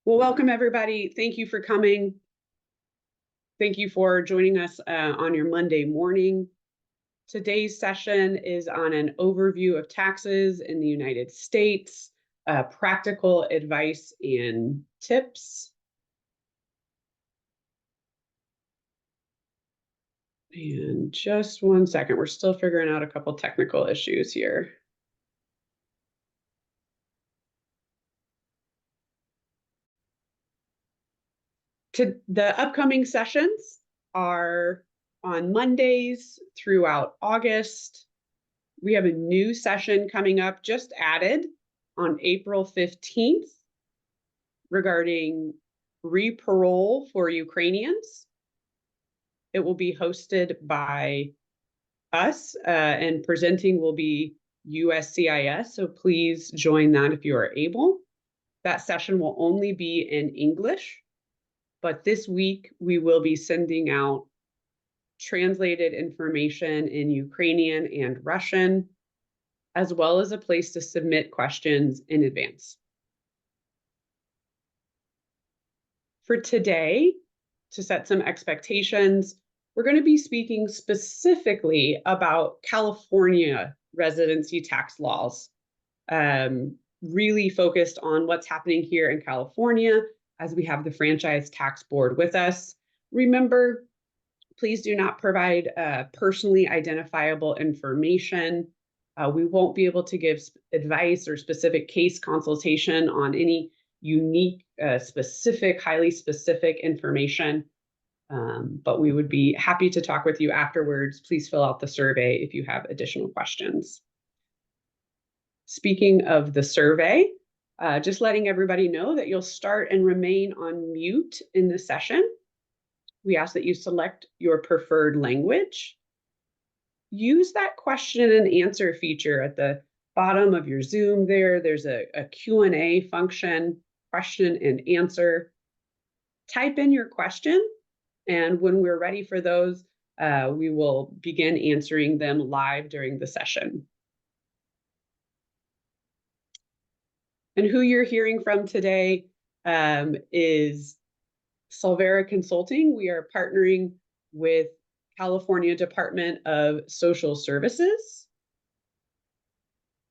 Well, welcome everybody. Thank you for coming. Thank you for joining us on your Monday morning. Today's session is on an overview of taxes in the United States, practical advice and tips. And just one second, we're still figuring out a couple technical issues here. The upcoming sessions are on Mondays throughout August. We have a new session coming up, just added on April 15th regarding re-parole for Ukrainians. It will be hosted by us and presenting will be USCIS, so please join that if you are able. That session will only be in English, but this week we will be sending out translated information in Ukrainian and Russian, as well as a place to submit questions in advance. For today, to set some expectations, we're going to be speaking specifically about California residency tax laws, really focused on what's happening here in California as we have the Franchise Tax Board with us. Remember, please do not provide personally identifiable information. We won't be able to give advice or specific case consultation on any unique, specific, highly specific information. But we would be happy to talk with you afterwards. Please fill out the survey if you have additional questions. Speaking of the survey, just letting everybody know that you'll start and remain on mute in the session. We ask that you select your preferred language. Use that question and answer feature at the bottom of your Zoom there. There's a Q&A function, question and answer. Type in your question, and when we're ready for those, we will begin answering them live during the session. And who you're hearing from today is Solvera Consulting. We are partnering with California Department of Social Services,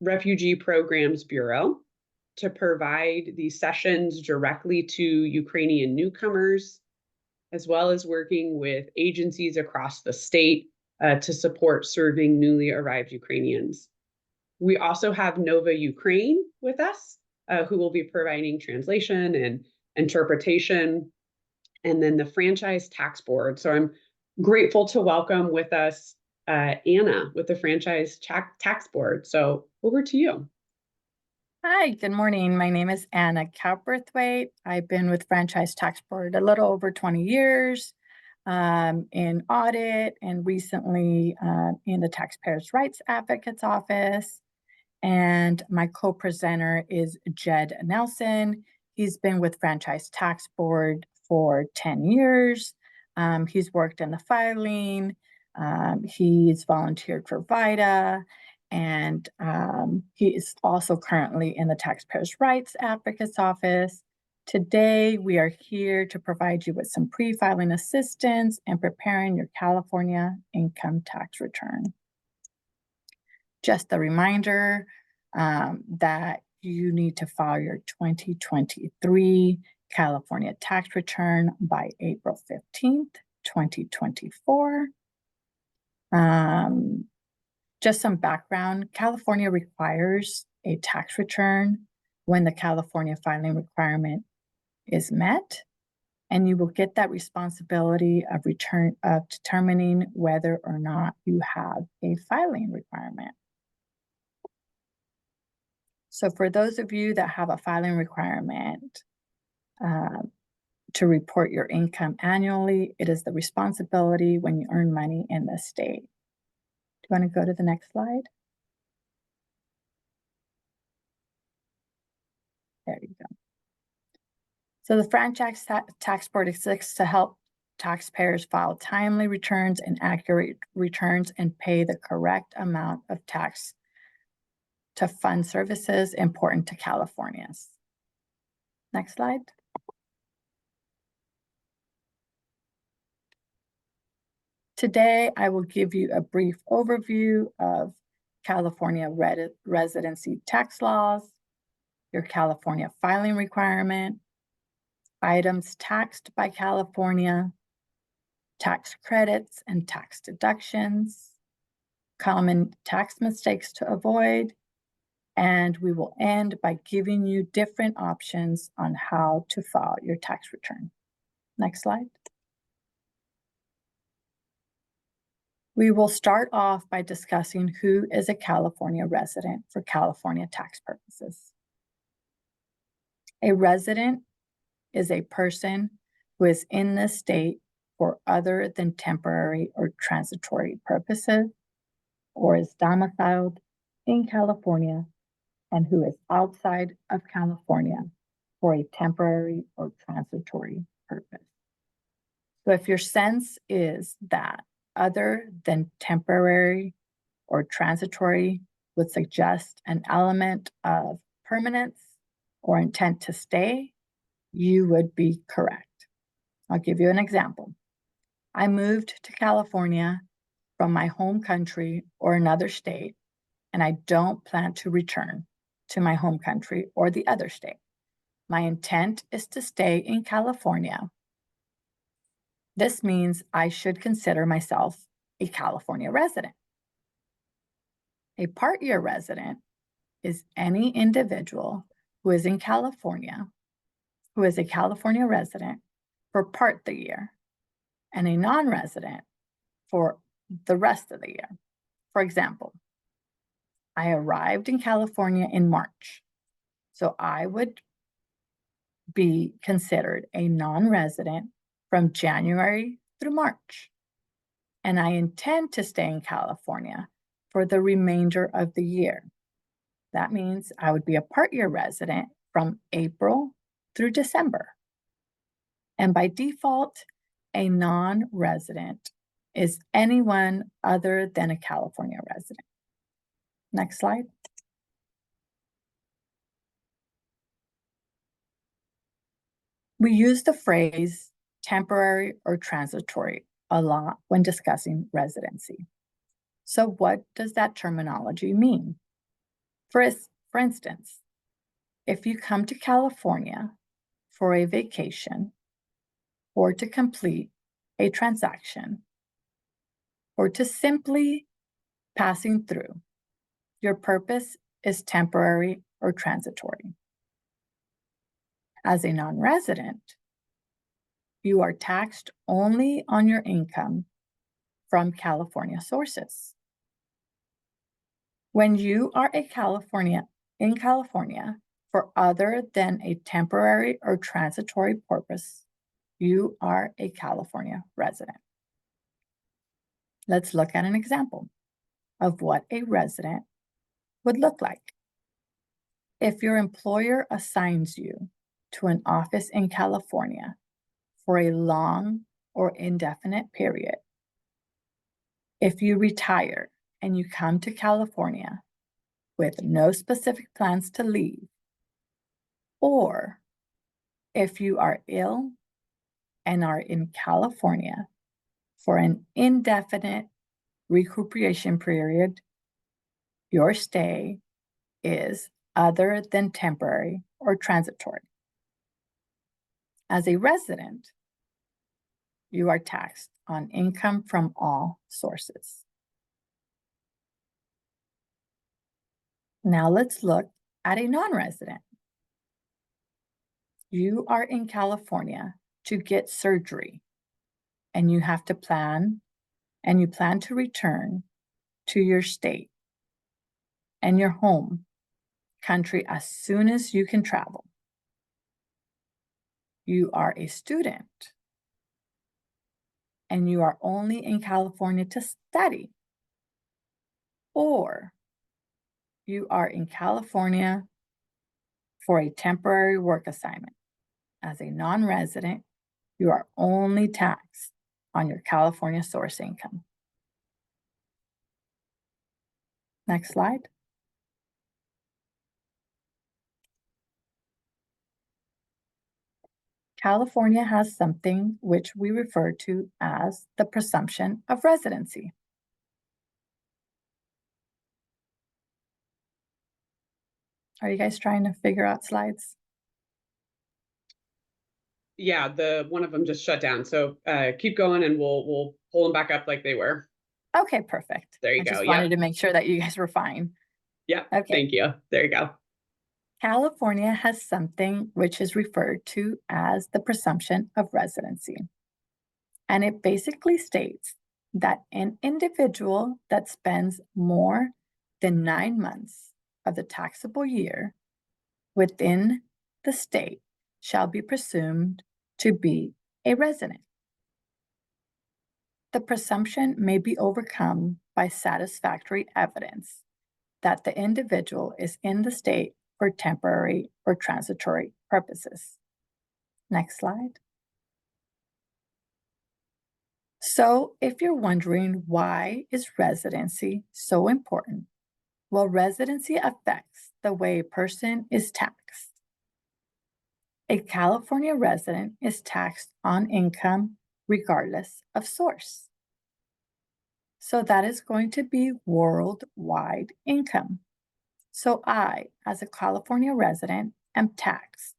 Refugee Programs Bureau, to provide these sessions directly to Ukrainian newcomers, as well as working with agencies across the state to support serving newly arrived Ukrainians. We also have Nova Ukraine with us, who will be providing translation and interpretation, and then the Franchise Tax Board. So I'm grateful to welcome with us Anna with the Franchise Tax Board. So over to you. Hi, good morning. My name is Anna Cowperthwaite. I've been with Franchise Tax Board a little over 20 years in audit and recently in the Taxpayers' Rights Advocates Office. And my co-presenter is Jed Nelson. He's been with Franchise Tax Board for 10 years. He's worked in the filing. He's volunteered for VITA. And he is also currently in the Taxpayers' Rights Advocates Office. Today, we are here to provide you with some pre-filing assistance and preparing your California income tax return. Just a reminder that you need to file your 2023 California tax return by April 15th, 2024. Just some background, California requires a tax return when the California filing requirement is met, and you will get that responsibility of determining whether or not you have a filing requirement. So for those of you that have a filing requirement to report your income annually, it is the responsibility when you earn money in the state. Do you want to go to the next slide? There you go. So the Franchise Tax Board exists to help taxpayers file timely returns and accurate returns and pay the correct amount of tax to fund services important to Californians. Next slide. Today, I will give you a brief overview of California residency tax laws, your California filing requirement, items taxed by California, tax credits and tax deductions, common tax mistakes to avoid, and we will end by giving you different options on how to file your tax return. Next slide. We will start off by discussing who is a California resident for California tax purposes. A resident is a person who is in the state for other than temporary or transitory purposes, or is domiciled in California and who is outside of California for a temporary or transitory purpose. So if your sense is that other than temporary or transitory would suggest an element of permanence or intent to stay, you would be correct. I'll give you an example. I moved to California from my home country or another state, and I don't plan to return to my home country or the other state. My intent is to stay in California. This means I should consider myself a California resident. A part-year resident is any individual who is in California, who is a California resident for part of the year, and a non-resident for the rest of the year. For example, I arrived in California in March, so I would be considered a non-resident from January through March. And I intend to stay in California for the remainder of the year. That means I would be a part-year resident from April through December. And by default, a non-resident is anyone other than a California resident. Next slide. We use the phrase temporary or transitory a lot when discussing residency. So what does that terminology mean? For instance, if you come to California for a vacation or to complete a transaction or to simply passing through, your purpose is temporary or transitory. As a non-resident, you are taxed only on your income from California sources. When you are in California for other than a temporary or transitory purpose, you are a California resident. Let's look at an example of what a resident would look like. If your employer assigns you to an office in California for a long or indefinite period, if you retire and you come to California with no specific plans to leave, or if you are ill and are in California for an indefinite recuperation period, your stay is other than temporary or transitory. As a resident, you are taxed on income from all sources. Now let's look at a non-resident. You are in California to get surgery, and you have to plan, and you plan to return to your state and your home country as soon as you can travel. You are a student, and you are only in California to study, or you are in California for a temporary work assignment. As a non-resident, you are only taxed on your California source income. Next slide. California has something which we refer to as the presumption of residency. Are you guys trying to figure out slides? Yeah, the one of them just shut down. So keep going and we'll pull them back up like they were. Okay, perfect. There you I go. just Yeah. wanted to make sure that you guys were fine. Yeah. Okay. Thank you. There you go. California has something which is referred to as the presumption of residency. And it basically states that an individual that spends more than 9 months of the taxable year within the state shall be presumed to be a resident. The presumption may be overcome by satisfactory evidence that the individual is in the state for temporary or transitory purposes. Next slide. So if you're wondering why is residency so important? Well, residency affects the way a person is taxed. A California resident is taxed on income regardless of source. So that is going to be worldwide income. So I, as a California resident, am taxed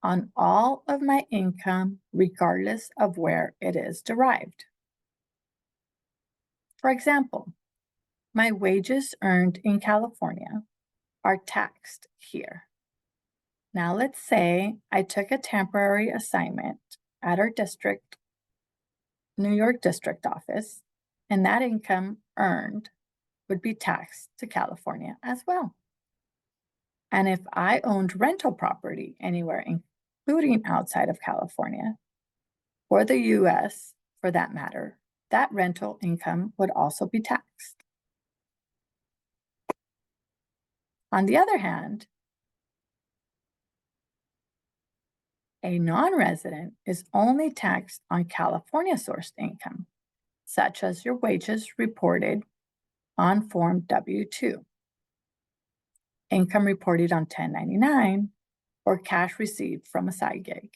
on all of my income regardless of where it is derived. For example, my wages earned in California are taxed here. Now let's say I took a temporary assignment at our district, New York district office, and that income earned would be taxed to California as well. And if I owned rental property anywhere, including outside of California, or the US for that matter, that rental income would also be taxed. On the other hand, a non-resident is only taxed on California-sourced income, such as your wages reported on Form W-2, income reported on 1099, or cash received from a side gig.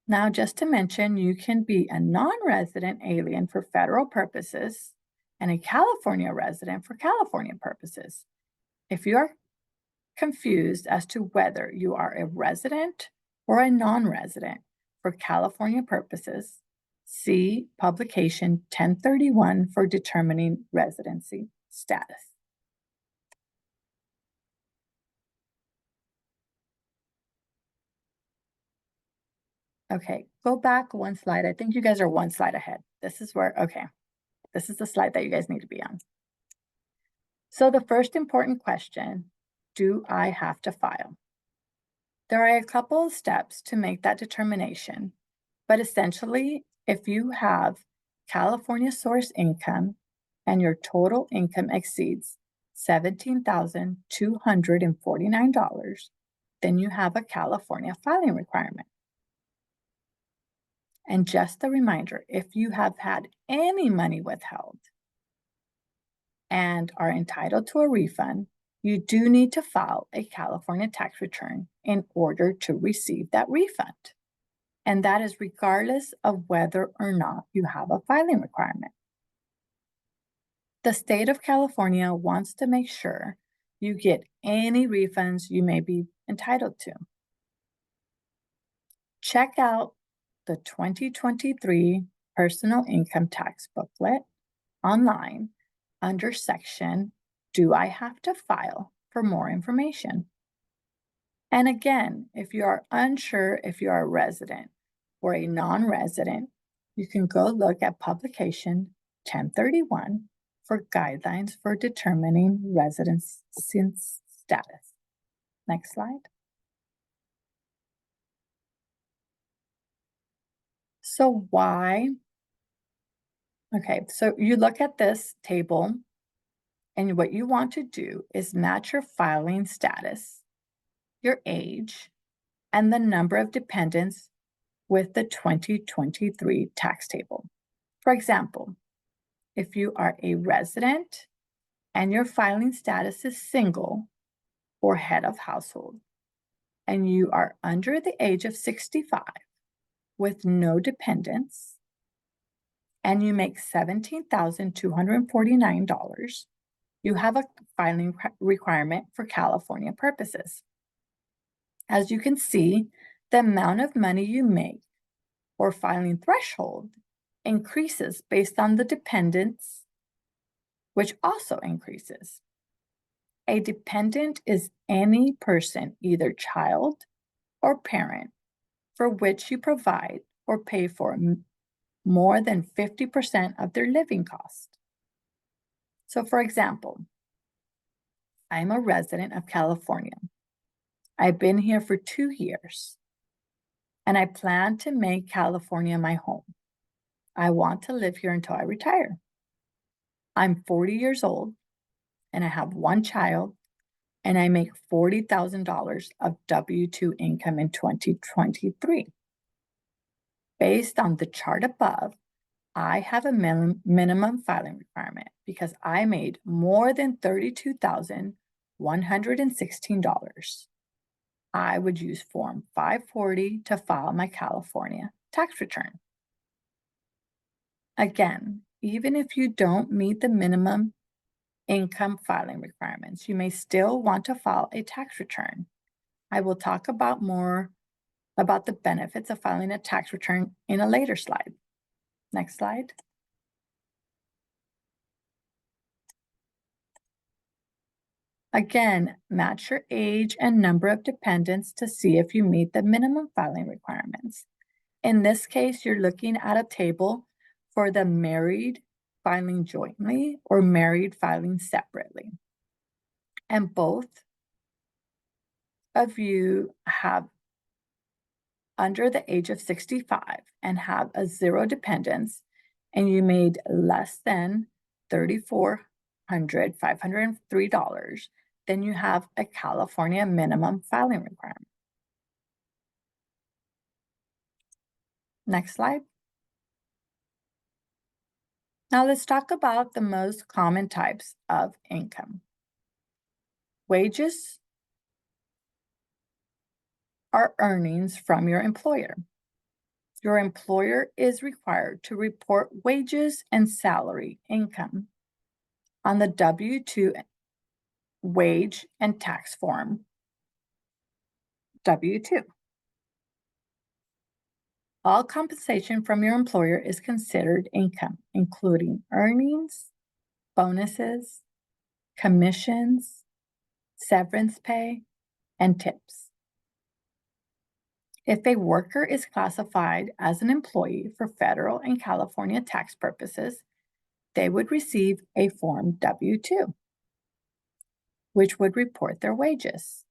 Now, just to mention, you can be a non-resident alien for federal purposes and a California resident for California purposes. If you are confused as to whether you are a resident or a non-resident for California purposes, see publication 1031 for determining residency status. Okay, go back one slide. I think you guys are one slide ahead. This is where, okay, this is the slide that you guys need to be on. So the first important question, do I have to file? There are a couple of steps to make that determination, but essentially, if you have California source income and your total income exceeds $17,249, then you have a California filing requirement. And just a reminder, if you have had any money withheld and are entitled to a refund, you do need to file a California tax return in order to receive that refund. And that is regardless of whether or not you have a filing requirement. The state of California wants to make sure you get any refunds you may be entitled to. Check out the 2023 Personal Income Tax Booklet online under section, Do I Have to File, for more information. And again, if you are unsure if you are a resident or a non-resident, you can go look at publication 1031 for guidelines for determining residency status. Next slide. So why? Okay, so you look at this table and what you want to do is match your filing status, your age, and the number of dependents with the 2023 tax table. For example, if you are a resident and your filing status is single or head of household, and you are under the age of 65 with no dependents, and you make $17,249, you have a filing requirement for California purposes. As you can see, the amount of money you make or filing threshold increases based on the dependents, which also increases. A dependent is any person, either child or parent, for which you provide or pay for more than 50% of their living cost. So for example, I'm a resident of California. I've been here for 2 years, and I plan to make California my home. I want to live here until I retire. I'm 40 years old, and I have 1 child, and I make $40,000 of W-2 income in 2023. Based on the chart above, I have a minimum filing requirement because I made more than $32,116. I would use Form 540 to file my California tax return. Again, even if you don't meet the minimum income filing requirements, you may still want to file a tax return. I will talk about more about the benefits of filing a tax return in a later slide. Next slide. Again, match your age and number of dependents to see if you meet the minimum filing requirements. In this case, you're looking at a table for the married filing jointly or married filing separately. And both of you have under the age of 65 and have a 0 dependents, and you made less than $3,503, then you have a California minimum filing requirement. Next slide. Now let's talk about the most common types of income. Wages are earnings from your employer. Your employer is required to report wages and salary income on the W-2 wage and tax form, W-2. All compensation from your employer is considered income, including earnings, bonuses, commissions, severance pay, and tips. If a worker is classified as an employee for federal and California tax purposes, they would receive a Form W-2, which would report their wages.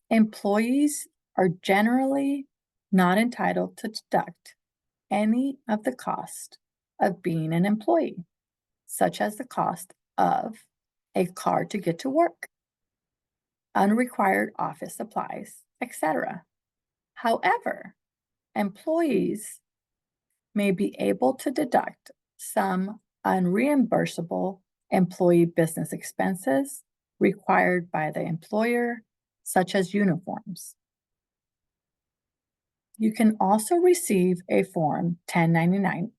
Employees are generally not entitled to deduct any of the cost of being an employee, such as the cost of a car to get to work, unrequired office supplies, etc. However, employees may be able to deduct some unreimbursable employee business expenses required by the employer, such as uniforms. You can also receive a Form 1099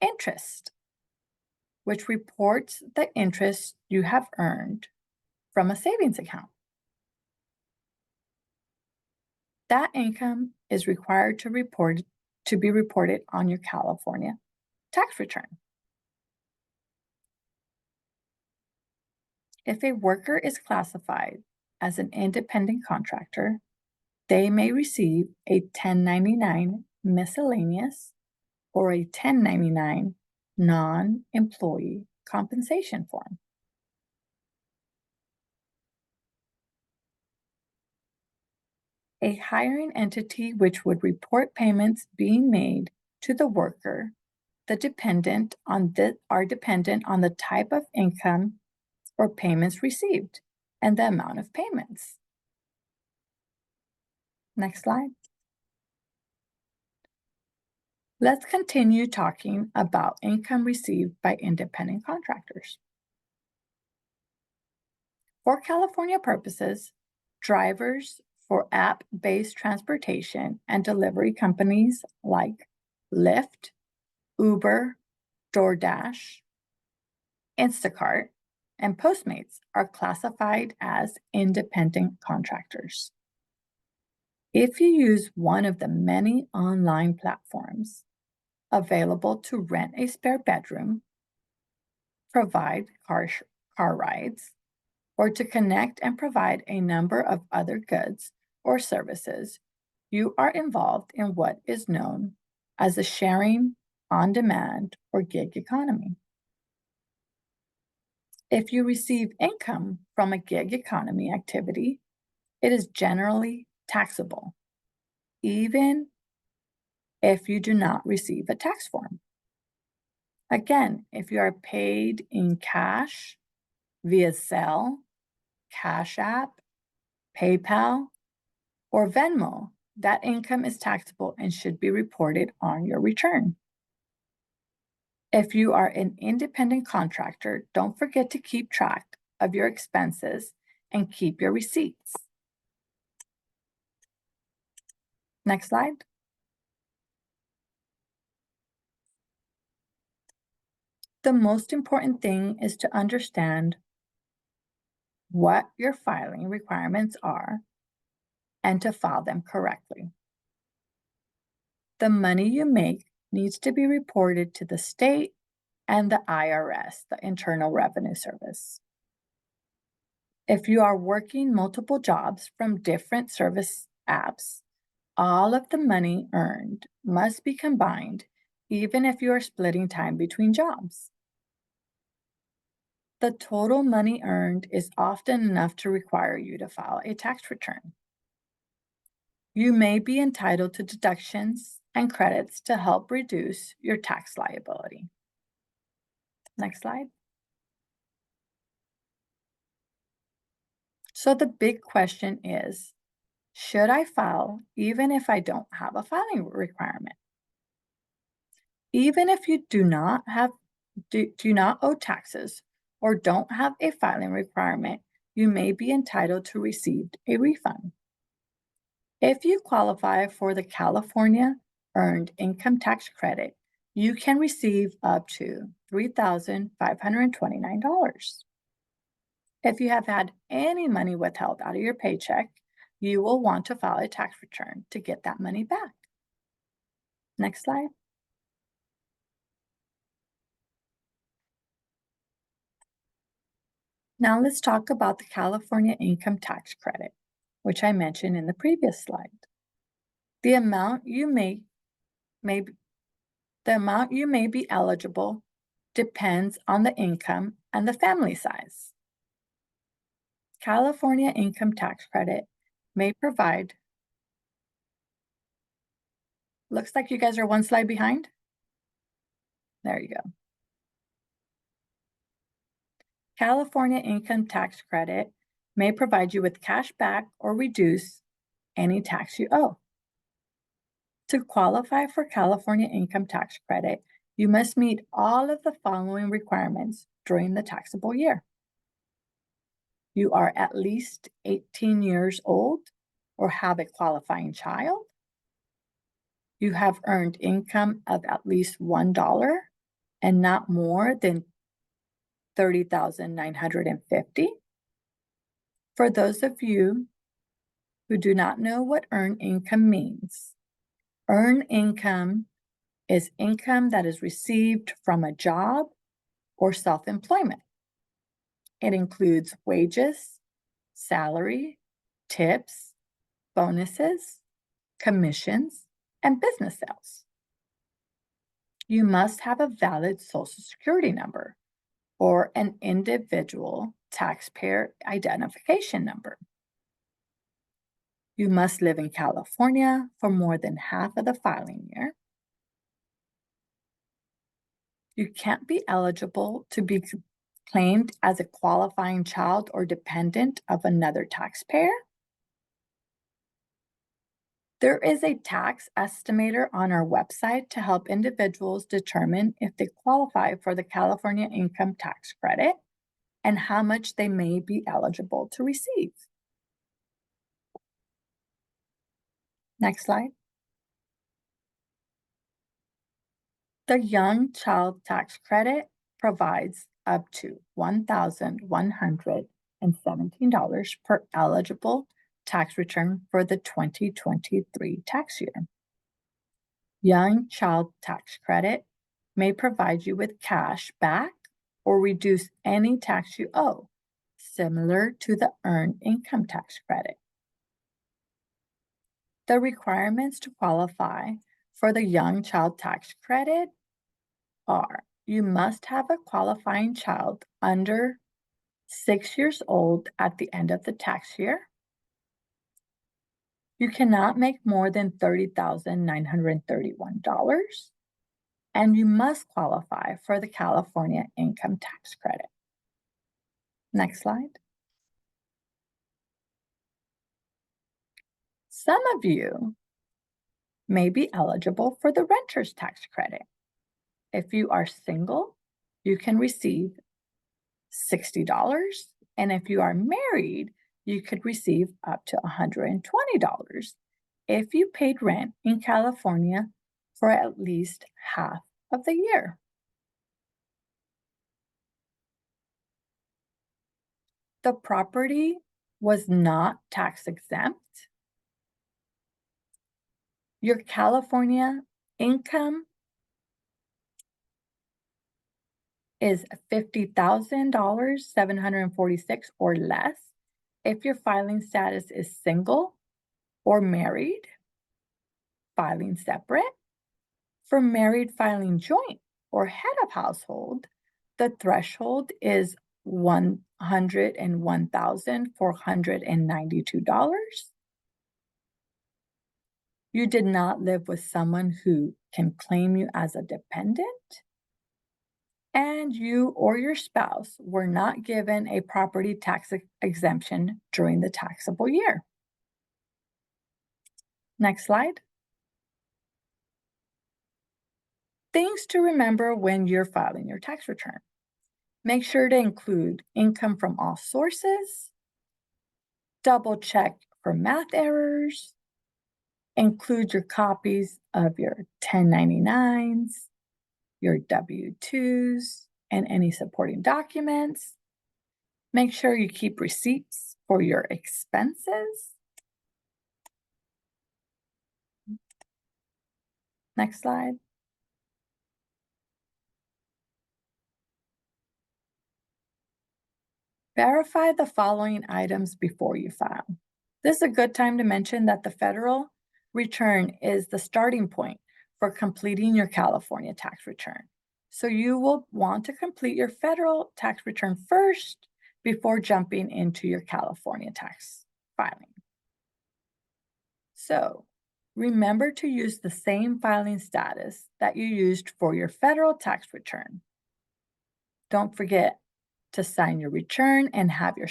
interest, which reports the interest you have earned from a savings account. That income is required to be reported on your California tax return. If a worker is classified as an independent contractor, they may receive a 1099 miscellaneous or a 1099 non-employee compensation form. A hiring entity which would report payments being made to the worker, are dependent on the type of income or payments received and the amount of payments. Next slide. Let's continue talking about income received by independent contractors. For California purposes, drivers for app-based transportation and delivery companies like Lyft, Uber, DoorDash, Instacart, and Postmates are classified as independent contractors. If you use one of the many online platforms available to rent a spare bedroom, provide car rides, or to connect and provide a number of other goods or services, you are involved in what is known as the sharing, on-demand, or gig economy. If you receive income from a gig economy activity, it is generally taxable, even if you do not receive a tax form. Again, if you are paid in cash, via Zelle, Cash App, PayPal, or Venmo, that income is taxable and should be reported on your return. If you are an independent contractor, don't forget to keep track of your expenses and keep your receipts. Next slide. The most important thing is to understand what your filing requirements are and to file them correctly. The money you make needs to be reported to the state and the IRS, the Internal Revenue Service. If you are working multiple jobs from different service apps, all of the money earned must be combined, even if you are splitting time between jobs. The total money earned is often enough to require you to file a tax return. You may be entitled to deductions and credits to help reduce your tax liability. Next slide. So the big question is, should I file even if I don't have a filing requirement? Even if you do not owe taxes or don't have a filing requirement, you may be entitled to receive a refund. If you qualify for the California Earned Income Tax Credit, you can receive up to $3,529. If you have had any money withheld out of your paycheck, you will want to file a tax return to get that money back. Next slide. Now let's talk about the California Income Tax Credit, which I mentioned in the previous slide. The amount you may be eligible depends on the income and the family size. California Income Tax Credit may provide. Looks like you guys are one slide behind. There you go. California Income Tax Credit may provide you with cash back or reduce any tax you owe. To qualify for California Income Tax Credit, you must meet all of the following requirements during the taxable year. You are at least 18 years old or have a qualifying child. You have earned income of at least $1 and not more than $30,950. For those of you who do not know what earned income means, earned income is income that is received from a job or self-employment. It includes wages, salary, tips, bonuses, commissions, and business sales. You must have a valid Social Security number or an individual taxpayer identification number. You must live in California for more than half of the filing year. You can't be eligible to be claimed as a qualifying child or dependent of another taxpayer. There is a tax estimator on our website to help individuals determine if they qualify for the California Income Tax Credit and how much they may be eligible to receive. Next slide. The Young Child Tax Credit provides up to $1,117 per eligible tax return for the 2023 tax year. Young Child Tax Credit may provide you with cash back or reduce any tax you owe, similar to the Earned Income Tax Credit. The requirements to qualify for the Young Child Tax Credit are: you must have a qualifying child under 6 years old at the end of the tax year. You cannot make more than $30,931, and you must qualify for the California Income Tax Credit. Next slide. Some of you may be eligible for the Renter's Tax Credit. If you are single, you can receive $60, and if you are married, you could receive up to $120 if you paid rent in California for at least half of the year. The property was not tax exempt. Your California income is $50,746 or less if your filing status is single or married, filing separate. For married, filing joint or head of household, the threshold is $101,492. You did not live with someone who can claim you as a dependent, and you or your spouse were not given a property tax exemption during the taxable year. Next slide. Things to remember when you're filing your tax return. Make sure to include income from all sources. Double check for math errors. Include your copies of your 1099s, your W-2s, and any supporting documents. Make sure you keep receipts for your expenses. Next slide. Verify the following items before you file. This is a good time to mention that the federal return is the starting point for completing your California tax return. So you will want to complete your federal tax return first before jumping into your California tax filing. So remember to use the same filing status that you used for your federal tax return. Don't forget to sign your return and have your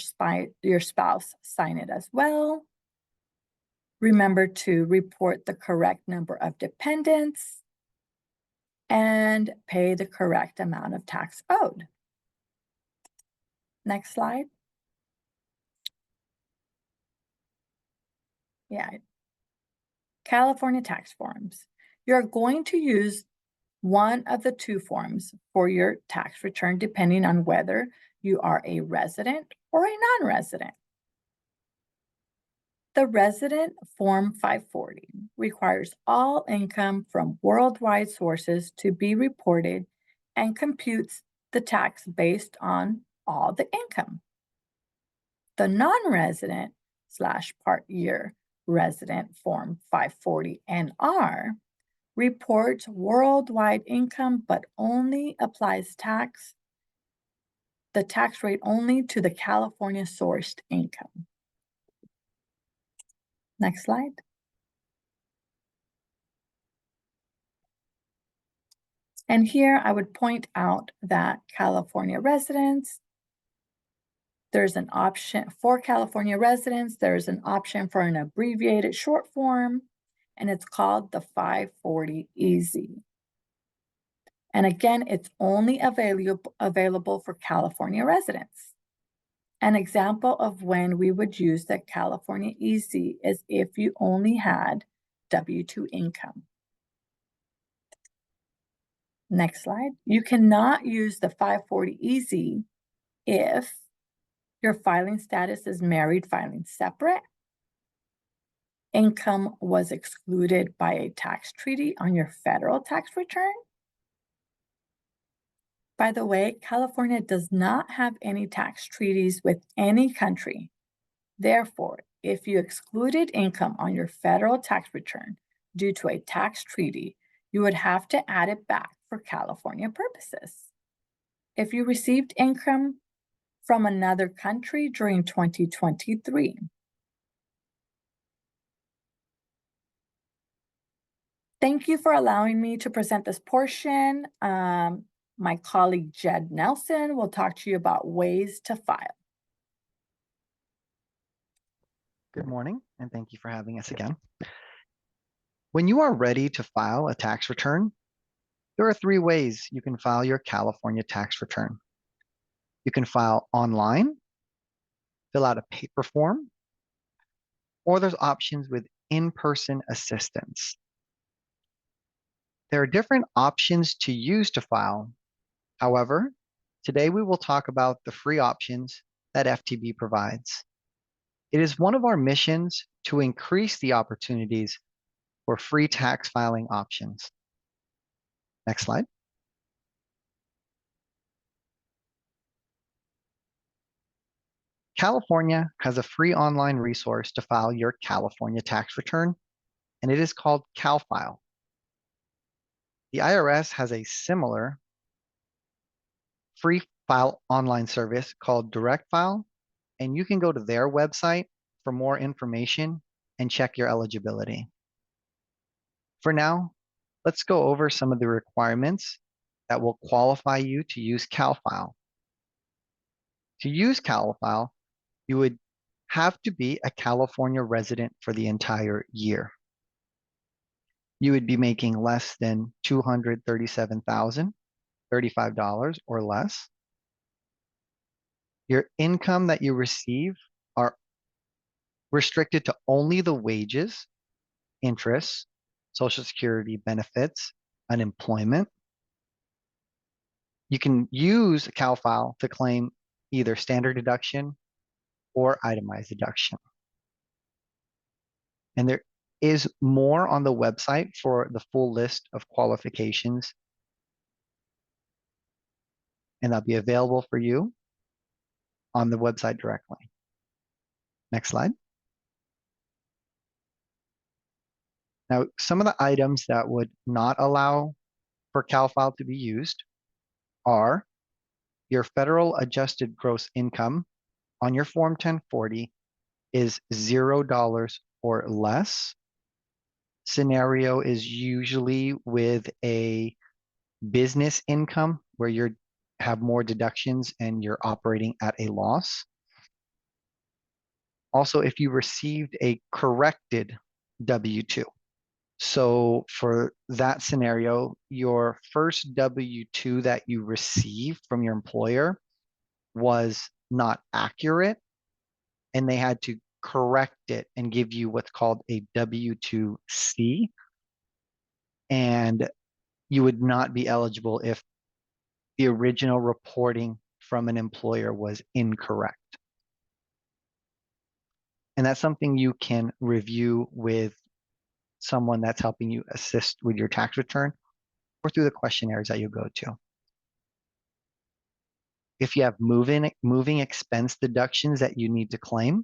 spouse sign it as well. Remember to report the correct number of dependents and pay the correct amount of tax owed. Next slide. Yeah. California tax forms. You're going to use one of the two forms for your tax return, depending on whether you are a resident or a non-resident. The Resident Form 540 requires all income from worldwide sources to be reported and computes the tax based on all the income. The non-resident / part year resident Form 540 NR reports worldwide income but only applies the tax rate only to the California sourced income. Next slide. And here I would point out that California residents, there's an option for California residents, there's an option for an abbreviated short form, and it's called the 540 EZ. And again, it's only available for California residents. An example of when we would use the California EZ is if you only had W-2 income. Next slide. You cannot use the 540EZ if your filing status is married filing separate, income was excluded by a tax treaty on your federal tax return. By the way, California does not have any tax treaties with any country. Therefore, if you excluded income on your federal tax return due to a tax treaty, you would have to add it back for California purposes. If you received income from another country during 2023, thank you for allowing me to present this portion. My colleague Jed Nelson will talk to you about ways to file. Good morning, and thank you for having us again. When you are ready to file a tax return, there are 3 ways you can file your California tax return. You can file online, fill out a paper form, or there's options with in-person assistance. There are different options to use to file. However, today we will talk about the free options that FTB provides. It is one of our missions to increase the opportunities for free tax filing options. Next slide. California has a free online resource to file your California tax return, and it is called CalFile. The IRS has a similar free file online service called Direct File, and you can go to their website for more information and check your eligibility. For now, let's go over some of the requirements that will qualify you to use CalFile. To use CalFile, you would have to be a California resident for the entire year. You would be making less than $237,035 or less. Your income that you receive are restricted to only the wages, interest, Social Security benefits, unemployment. You can use CalFile to claim either standard deduction or itemized deduction. And there is more on the website for the full list of qualifications, and that'll be available for you on the website directly. Next slide. Now, some of the items that would not allow for CalFile to be used are your federal adjusted gross income on your Form 1040 is $0 or less. Scenario is usually with a business income where you have more deductions and you're operating at a loss. Also, if you received a corrected W-2. So for that scenario, your first W-2 that you received from your employer was not accurate, and they had to correct it and give you what's called a W-2C, and you would not be eligible if the original reporting from an employer was incorrect. And that's something you can review with someone that's helping you assist with your tax return or through the questionnaires that you go to. If you have moving expense deductions that you need to claim,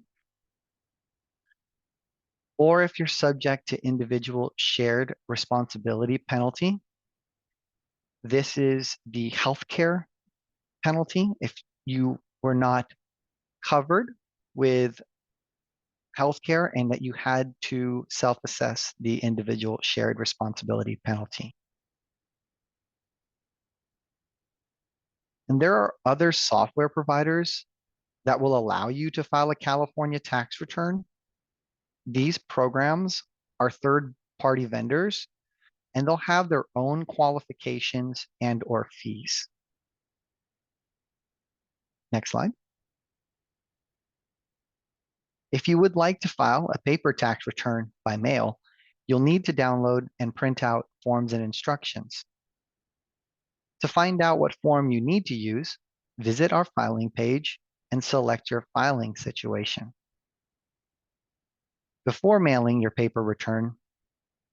or if you're subject to individual shared responsibility penalty, this is the healthcare penalty. If you were not covered with healthcare and that you had to self-assess the individual shared responsibility penalty. And there are other software providers that will allow you to file a California tax return. These programs are third-party vendors, and they'll have their own qualifications and or fees. Next slide. If you would like to file a paper tax return by mail, you'll need to download and print out forms and instructions. To find out what form you need to use, visit our filing page and select your filing situation. Before mailing your paper return,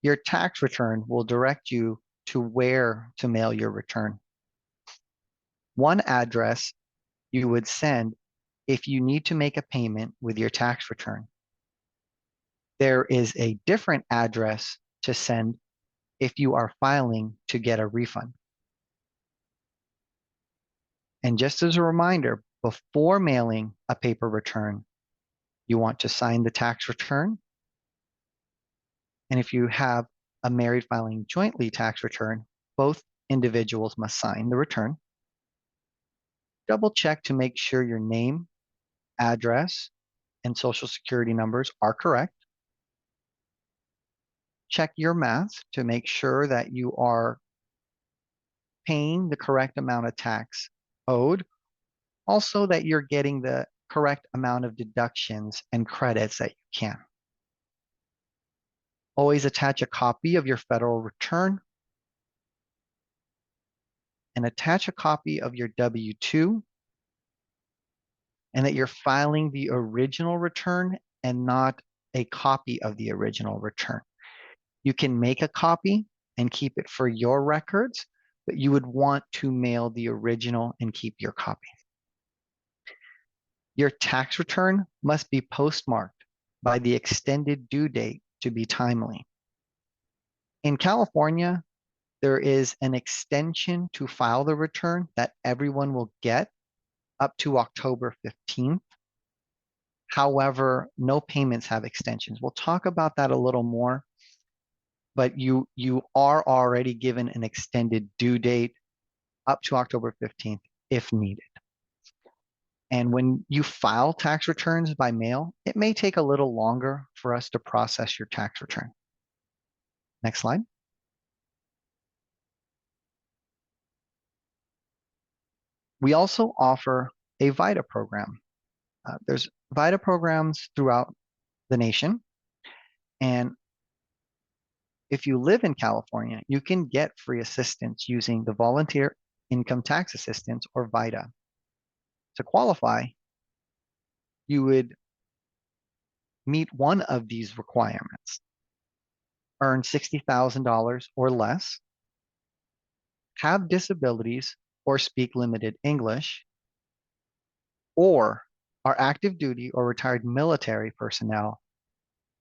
your tax return will direct you to where to mail your return. One address you would send if you need to make a payment with your tax return. There is a different address to send if you are filing to get a refund. And just as a reminder, before mailing a paper return, you want to sign the tax return. And if you have a married filing jointly tax return, both individuals must sign the return. Double check to make sure your name, address, and social security numbers are correct. Check your math to make sure that you are paying the correct amount of tax owed. Also, that you're getting the correct amount of deductions and credits that you can. Always attach a copy of your federal return and attach a copy of your W-2, and that you're filing the original return and not a copy of the original return. You can make a copy and keep it for your records, but you would want to mail the original and keep your copy. Your tax return must be postmarked by the extended due date to be timely. In California, there is an extension to file the return that everyone will get up to October 15th. However, no payments have extensions. We'll talk about that a little more, but you are already given an extended due date up to October 15th if needed. And when you file tax returns by mail, it may take a little longer for us to process your tax return. Next slide. We also offer a VITA program. There's VITA programs throughout the nation. And if you live in California, you can get free assistance using the Volunteer Income Tax Assistance, or VITA. To qualify, you would meet one of these requirements: earn $60,000 or less, have disabilities or speak limited English, or are active duty or retired military personnel,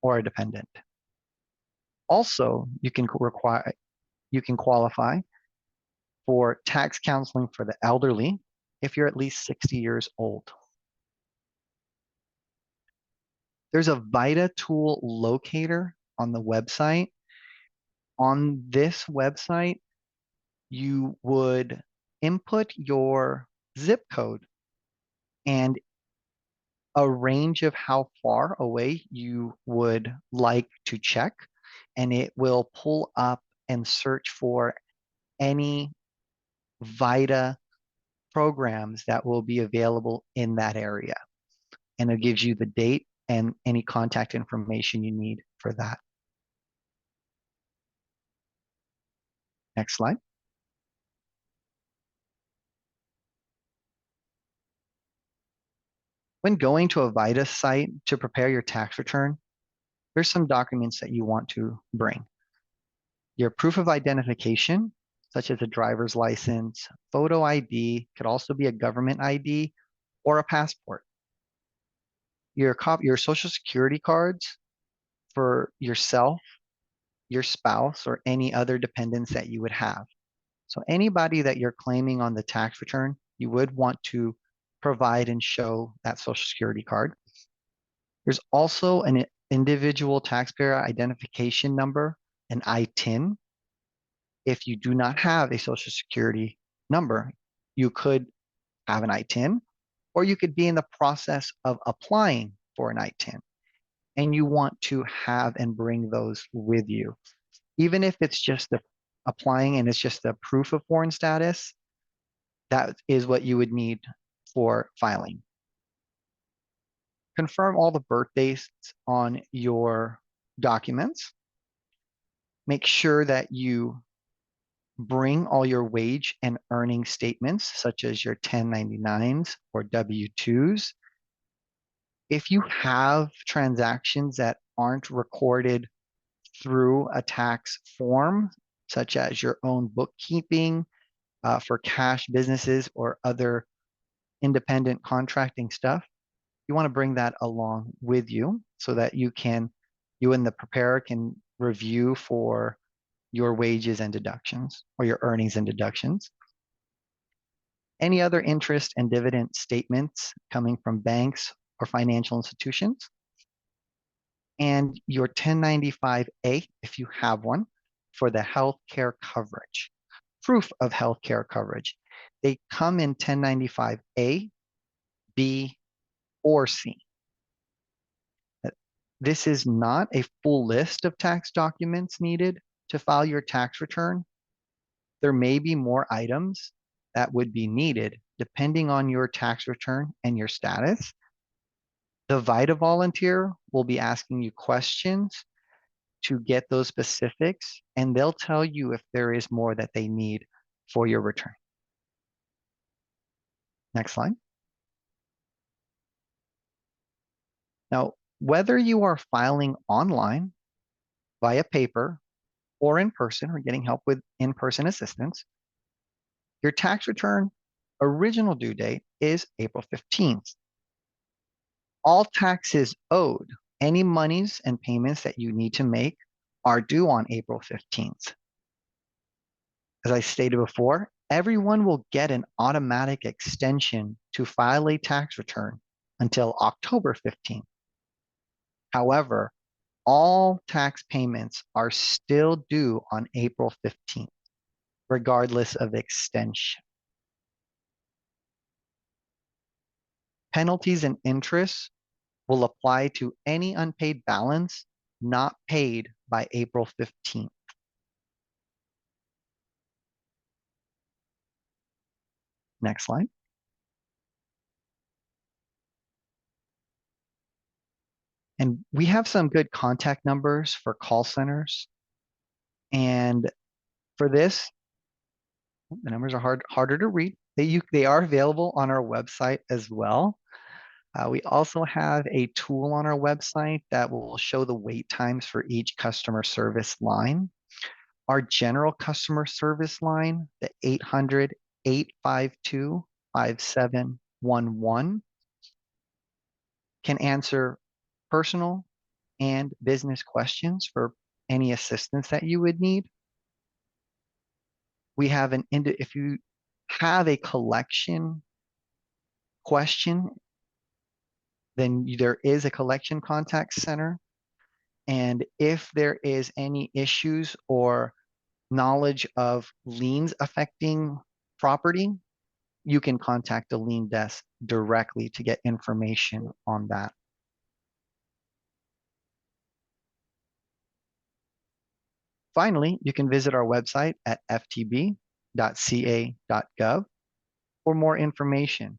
or a dependent. Also, you can qualify for tax counseling for the elderly if you're at least 60 years old. There's a VITA tool locator on the website. On this website, you would input your zip code and a range of how far away you would like to check, and it will pull up and search for any VITA programs that will be available in that area. And it gives you the date and any contact information you need for that. Next slide. When going to a VITA site to prepare your tax return, there's some documents that you want to bring. Your proof of identification, such as a driver's license, photo ID, could also be a government ID or a passport. Your social security cards for yourself, your spouse, or any other dependents that you would have. So anybody that you're claiming on the tax return, you would want to provide and show that social security card. There's also an individual taxpayer identification number, an ITIN. If you do not have a social security number, you could have an ITIN, or you could be in the process of applying for an ITIN, and you want to have and bring those with you. Even if it's just applying and it's just a proof of foreign status, that is what you would need for filing. Confirm all the birth dates on your documents. Make sure that you bring all your wage and earning statements, such as your 1099s or W-2s. If you have transactions that aren't recorded through a tax form, such as your own bookkeeping for cash businesses or other independent contracting stuff, you want to bring that along with you so that you and the preparer can review for your wages and deductions or your earnings and deductions. Any other interest and dividend statements coming from banks or financial institutions. And your 1095-A, if you have one, for the healthcare coverage, proof of healthcare coverage. They come in 1095-A, B, or C. This is not a full list of tax documents needed to file your tax return. There may be more items that would be needed depending on your tax return and your status. The VITA volunteer will be asking you questions to get those specifics, and they'll tell you if there is more that they need for your return. Next slide. Now, whether you are filing online via paper or in person or getting help with in-person assistance, your tax return original due date is April 15th. All taxes owed, any monies and payments that you need to make, are due on April 15th. As I stated before, everyone will get an automatic extension to file a tax return until October 15th. However, all tax payments are still due on April 15th, regardless of extension. Penalties and interest will apply to any unpaid balance not paid by April 15th. Next slide. And we have some good contact numbers for call centers. And for this, the numbers are harder to read. They are available on our website as well. We also have a tool on our website that will show the wait times for each customer service line. Our general customer service line, the 800-852-5711, can answer personal and business questions for any assistance that you would need. We have if you have a collection question, then there is a collection contact center. And if there is any issues or knowledge of liens affecting property, you can contact the lien desk directly to get information on that. Finally, you can visit our website at ftb.ca.gov for more information.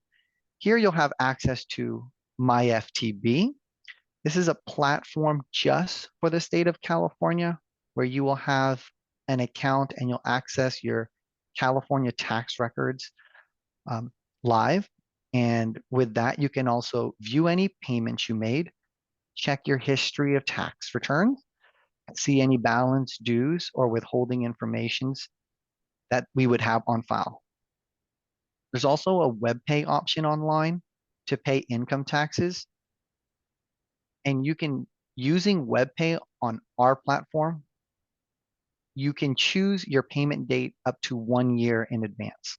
Here you'll have access to My FTB. This is a platform just for the state of California where you will have an account and you'll access your California tax records live. And with that, you can also view any payments you made, check your history of tax returns, see any balance dues or withholding informations that we would have on file. There's also a web pay option online to pay income taxes. And you can, using web pay on our platform, you can choose your payment date up to 1 year in advance.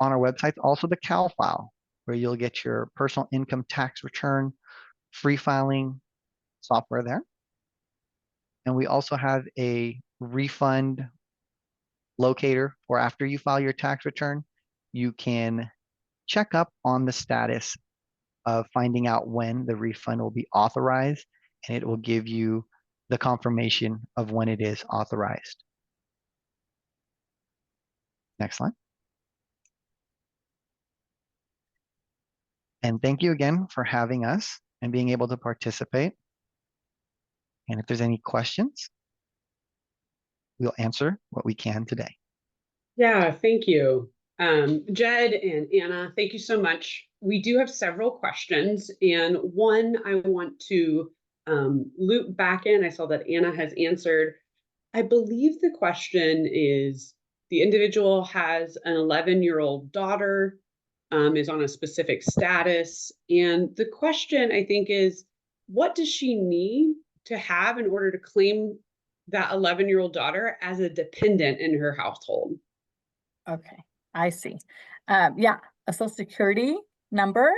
On our website, also the CAL file, where you'll get your personal income tax return, free filing software there. And we also have a refund locator for after you file your tax return, you can check up on the status of finding out when the refund will be authorized, and it will give you the confirmation of when it is authorized. Next slide. And thank you again for having us and being able to participate. And if there's any questions, we'll answer what we can today. Yeah, thank you. Jed and Anna, thank you so much. We do have several questions, and one I want to loop back in. I saw that Anna has answered. I believe the question is, the individual has an 11-year-old daughter, is on a specific status. And the question, I think, is, what does she need to have in order to claim that 11-year-old daughter as a dependent in her household? Okay, I see. Yeah, a social security number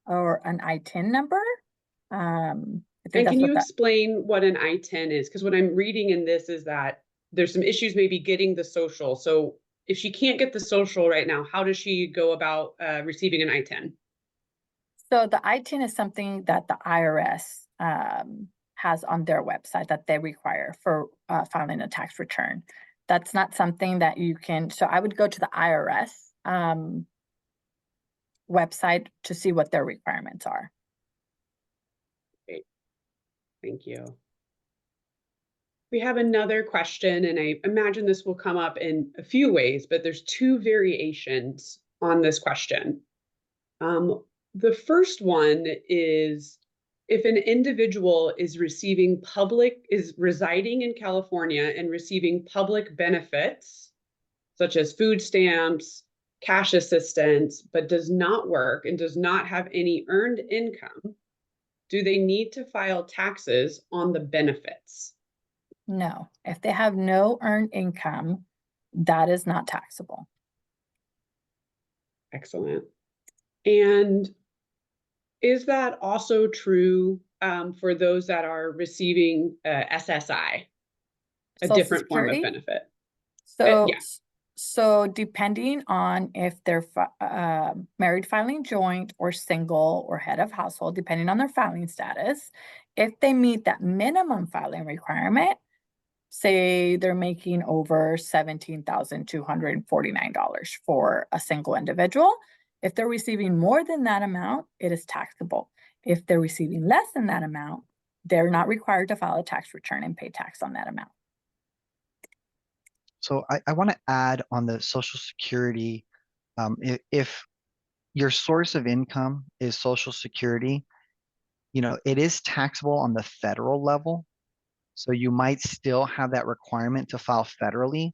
or an ITIN number. I think And can that's you what that, explain what an I-10 is? Because what I'm reading in this is that there's some issues maybe getting the social. So if she can't get the social right now, how does she go about receiving an I-10? so the ITIN is something that the IRS has on their website that they require for filing a tax return. That's not something that you can, so I would go to the IRS website to see what their requirements are. Great. Thank you. We have another question, and I imagine this will come up in a few ways, but there's two variations on this question. The first one is, if an individual is residing in California and receiving public benefits, such as food stamps, cash assistance, but does not work and does not have any earned income, do they need to file taxes on the benefits? No, if they have no earned income, that is not taxable. Excellent. And is that also true for those that are receiving SSI, a Social different form of Security? benefit? So, Yeah. so depending on if they're married filing joint or single or head of household, depending on their filing status, if they meet that minimum filing requirement, say they're making over $17,249 for a single individual, if they're receiving more than that amount, it is taxable. If they're receiving less than that amount, they're not required to file a tax return and pay tax on that amount. So I want to add on the Social Security, if your source of income is Social Security, it is taxable on the federal level. So you might still have that requirement to file federally.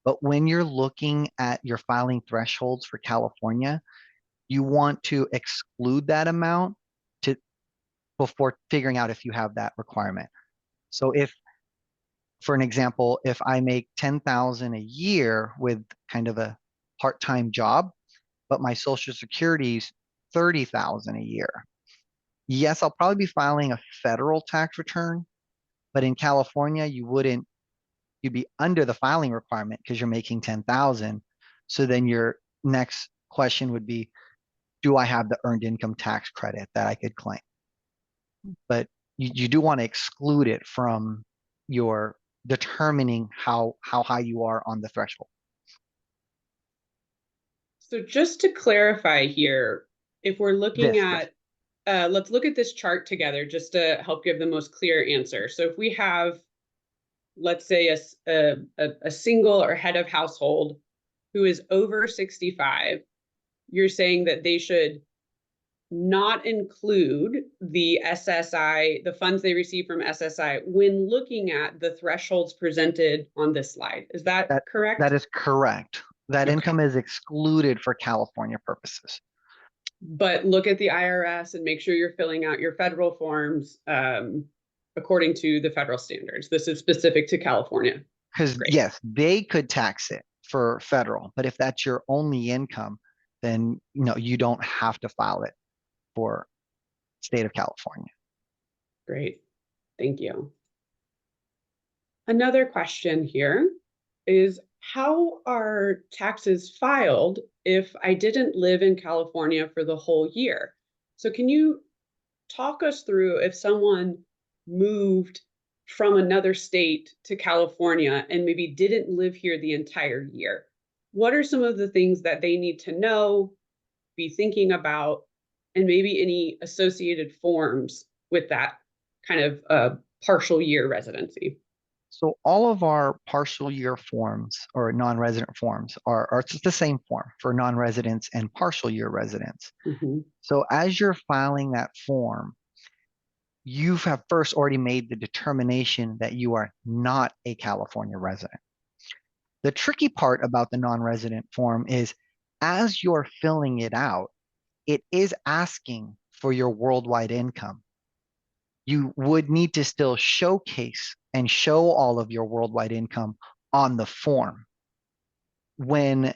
But when you're looking at your filing thresholds for California, you want to exclude that amount before figuring out if you have that requirement. So for an example, if I make $10,000 a year with kind of a part-time job, but my Social Security is $30,000 a year, yes, I'll probably be filing a federal tax return, but in California, you'd be under the filing requirement because you're making $10,000. So then your next question would be, do I have the earned income tax credit that I could claim? But you do want to exclude it from your determining how high you are on the threshold. So just to clarify here, if we're looking at, let's look at this chart together just to help give the most clear answer. So if we have, let's say, a single or head of household who is over 65, you're saying that they should not include the SSI, the funds they receive from SSI, when looking at the thresholds presented on this slide. Is that correct? That is correct. That Okay. income is excluded for California purposes. But look at the IRS and make sure you're filling out your federal forms according to the federal standards. This is specific to California. Because yes, they could tax it for federal, but if that's your only income, then you don't have to file it for state of California. Great, thank you. Another question here is, how are taxes filed if I didn't live in California for the whole year? So can you talk us through, if someone moved from another state to California and maybe didn't live here the entire year, what are some of the things that they need to know, be thinking about, and maybe any associated forms with that kind of partial year residency. So all of our partial year forms or non-resident forms are the same form for non-residents and partial year residents. Mhm. So as you're filing that form, you have first already made the determination that you are not a California resident. The tricky part about the non-resident form is as you're filling it out, it is asking for your worldwide income. You would need to still showcase and show all of your worldwide income on the form. When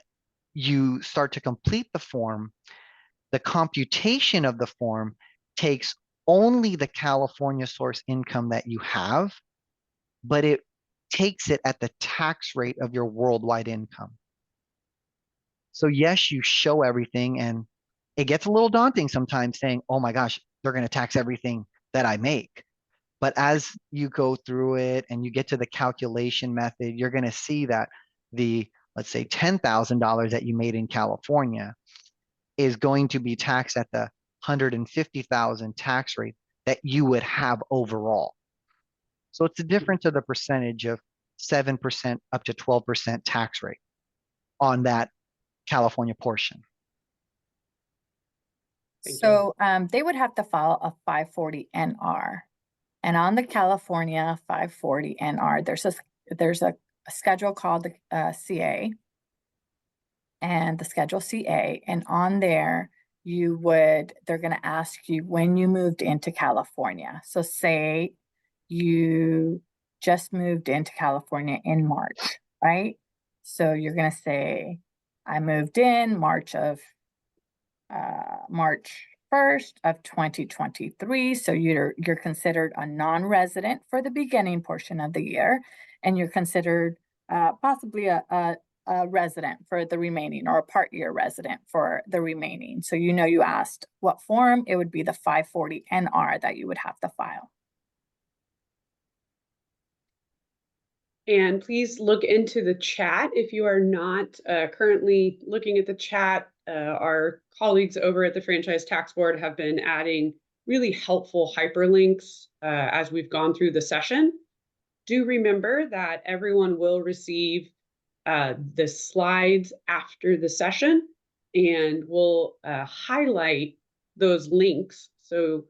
you start to complete the form, the computation of the form takes only the California source income that you have, but it takes it at the tax rate of your worldwide income. So yes, you show everything, and it gets a little daunting sometimes saying, oh my gosh, they're going to tax everything that I make. But as you go through it and you get to the calculation method, you're going to see that the, let's say, $10,000 that you made in California is going to be taxed at the 150,000 tax rate that you would have overall. So it's the difference of the percentage of 7% up to 12% tax rate on that California portion. So they would have to file a 540 NR. And on the California 540 NR, there's a schedule called the CA and the Schedule CA. And on there, they're going to ask you when you moved into California. So say you just moved into California in March, right? So you're going to say, I moved in March 1st of 2023. So you're considered a non-resident for the beginning portion of the year, and you're considered possibly a resident for the remaining, or a part year resident for the remaining. So you asked what form, it would be the 540 NR that you would have to file. And please look into the chat if you are not currently looking at the chat. Our colleagues over at the Franchise Tax Board have been adding really helpful hyperlinks as we've gone through the session. Do remember that everyone will receive the slides after the session, and we'll highlight those links. So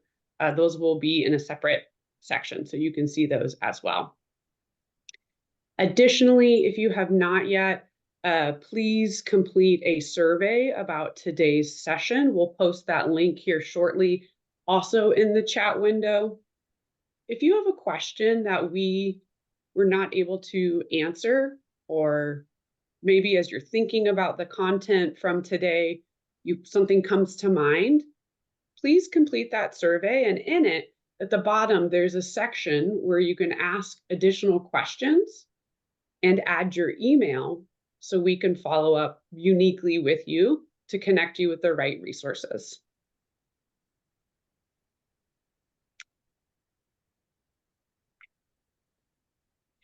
those will be in a separate section, so you can see those as well. Additionally, if you have not yet, please complete a survey about today's session. We'll post that link here shortly, also in the chat window. If you have a question that we were not able to answer, or maybe as you're thinking about the content from today, something comes to mind, please complete that survey. And in it, at the bottom, there's a section where you can ask additional questions and add your email so we can follow up uniquely with you to connect you with the right resources.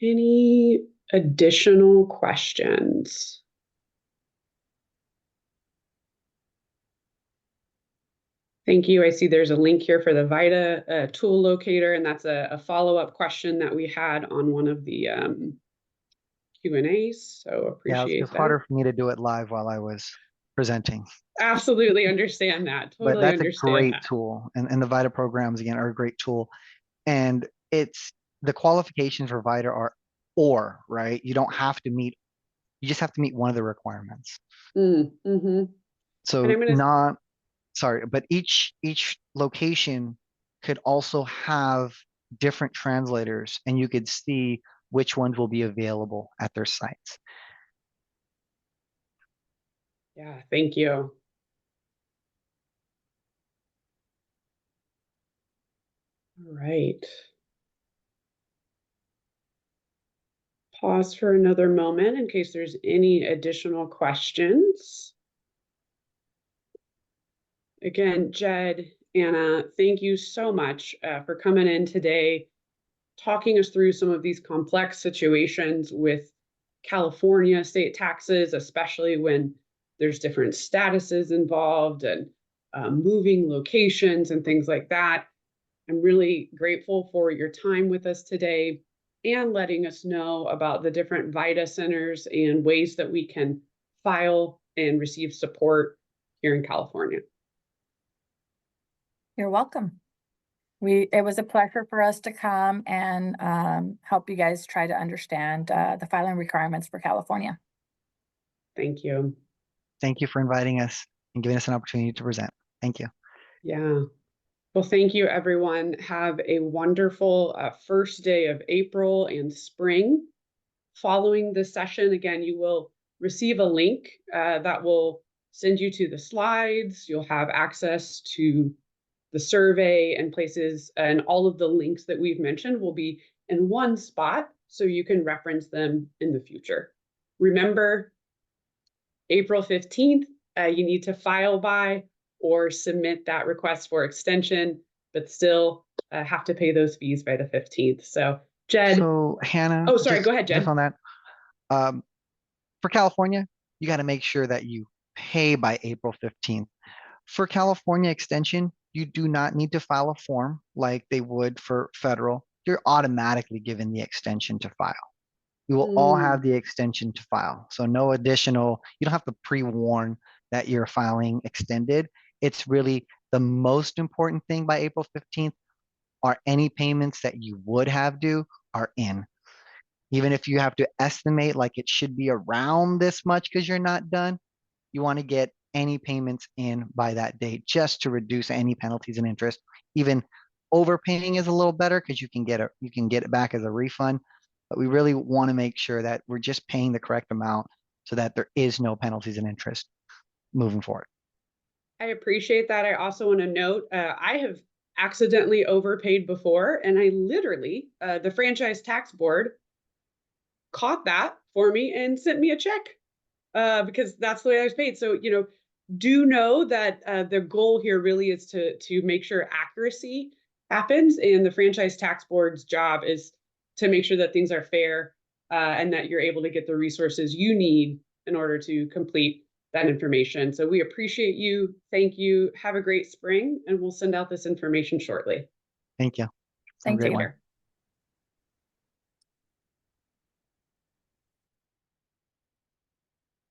Any additional questions? Thank you. I see there's a link here for the VITA tool locator, and that's a follow-up question that we had on one of the Q&As, so appreciate it's that. harder for me to do it live while I was presenting. Absolutely understand that. Totally but that's understand a great that. tool. And the VITA programs, again, are a great tool. And it's the qualifications for VITA are right? You don't have to meet, you just have to meet one of the requirements. Mm-hmm. So but each location could also have different translators, and you could see which ones will be available at their sites. Yeah, thank you. All right. Pause for another moment in case there's any additional questions. Again, Jed, Anna, thank you so much for coming in today, talking us through some of these complex situations with California state taxes, especially when there's different statuses involved and moving locations and things like that. I'm really grateful for your time with us today and letting us know about the different VITA centers and ways that we can file and receive support here in California. You're welcome. It was a pleasure for us to come and help you guys try to understand the filing requirements for California. Thank you. Thank you for inviting us and giving us an opportunity to present. Thank you. Yeah. Well, thank you, everyone. Have a wonderful first day of April and spring. Following this session, again, you will receive a link that will send you to the slides. You'll have access to the survey and places, and all of the links that we've mentioned will be in one spot so you can reference them in the future. Remember, April 15th, you need to file by or submit that request for extension, but still have to pay those fees by the 15th. So Jed. So Hannah. Oh, sorry, go ahead, Jed. Just on that. For California, you got to make sure that you pay by April 15th. For California extension, you do not need to file a form like they would for federal. You're automatically given the extension to file. You will all have the extension to file. So no additional, you don't have to pre-warn that you're filing extended. It's really the most important thing by April 15th are any payments that you would have due are in. Even if you have to estimate like it should be around this much because you're not done, you want to get any payments in by that date just to reduce any penalties and interest. Even overpaying is a little better because you can get it back as a refund. But we really want to make sure that we're just paying the correct amount so that there is no penalties and interest moving forward. I appreciate that. I also want to note, I have accidentally overpaid before, and I literally, the Franchise Tax Board caught that for me and sent me a check because that's the way I was paid. So, do know that the goal here really is to make sure accuracy happens, and the Franchise Tax Board's job is to make sure that things are fair and that you're able to get the resources you need in order to complete that information. So we appreciate you. Thank you. Have a great spring, and we'll send out this information shortly. Thank you. Thank you. Later.